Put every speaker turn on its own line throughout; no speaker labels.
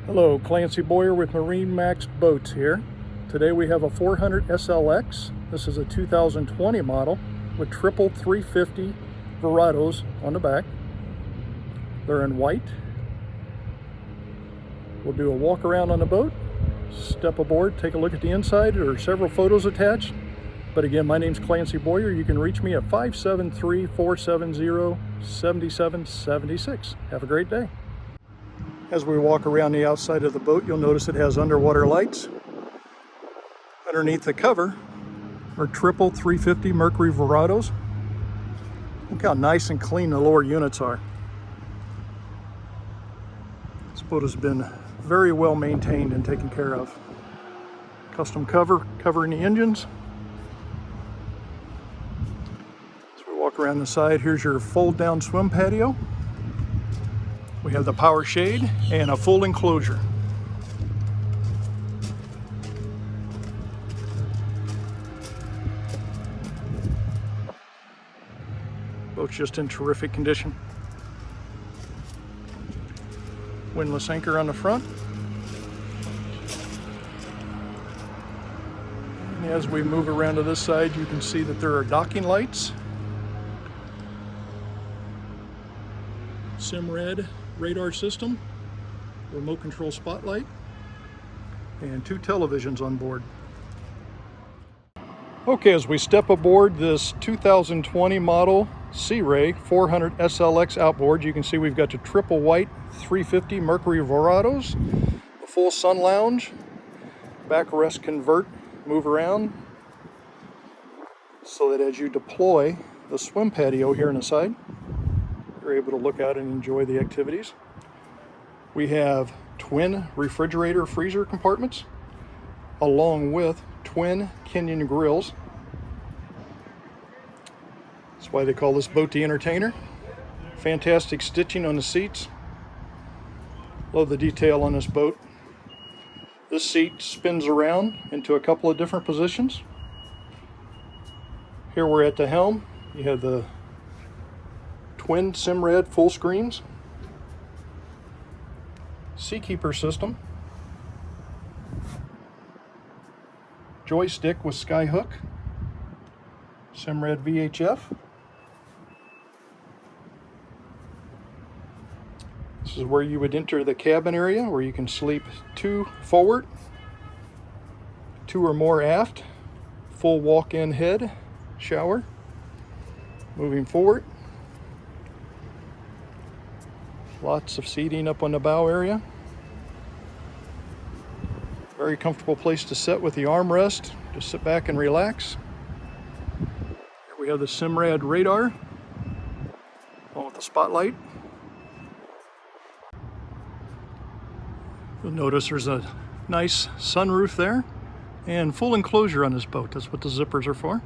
Hello, Clancy Boyer with MarineMax Boats here. Today we have a 400 SLX. This is a 2020 model with triple 350 Verados on the back. They're in white. We'll do a walk around on the boat, step aboard, take a look at the inside. There are several photos attached. But again, my name's Clancy Boyer. You can reach me at 573-470-7776. Have a great day. As we walk around the outside of the boat, you'll notice it has underwater lights. Underneath the cover are triple 350 Mercury Verados. Look how nice and clean the lower units are. This boat has been very well maintained and taken care of. Custom cover covering the engines. As we walk around the side, here's your fold down swim patio. We have the power shade and a full enclosure. Boat's just in terrific condition. Windlass anchor on the front. And as we move around to this side, you can see that there are docking lights. SeaRay radar system, remote control spotlight, and 2 televisions on board. Okay, as we step aboard this 2020 model SeaRay 400 SLX outboard, you can see we've got the triple white 350 Mercury Verados, the full sun lounge, backrest convert, move around, so that as you deploy the swim patio here on the side, you're able to look out and enjoy the activities. We have twin refrigerator freezer compartments along with twin Kenyon grills. That's why they call this boat the Entertainer. Fantastic stitching on the seats. Love the detail on this boat. This seat spins around into a couple of different positions. Here we're at the helm. You have the twin SeaRay full screens, Seakeeper system, joystick with sky hook, SeaRay VHF. This is where you would enter the cabin area where you can sleep 2 forward, 2 or more aft, full walk-in head, shower, moving forward. Lots of seating up on the bow area. Very comfortable place to sit with the armrest. Just sit back and relax. Here we have the SeaRay radar along with the spotlight. You'll notice there's a nice sunroof there and full enclosure on this boat. That's what the zippers are for.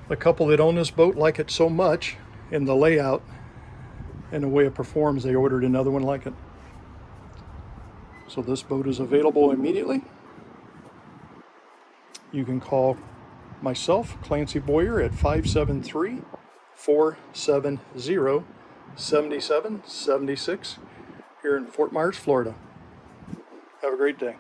The couple that own this boat like it so much in the layout and the way it performs, they ordered another one like it. So this boat is available immediately. You can call myself, Clancy Boyer, at 573-470-7776 here in Fort Myers, Florida. Have a great day.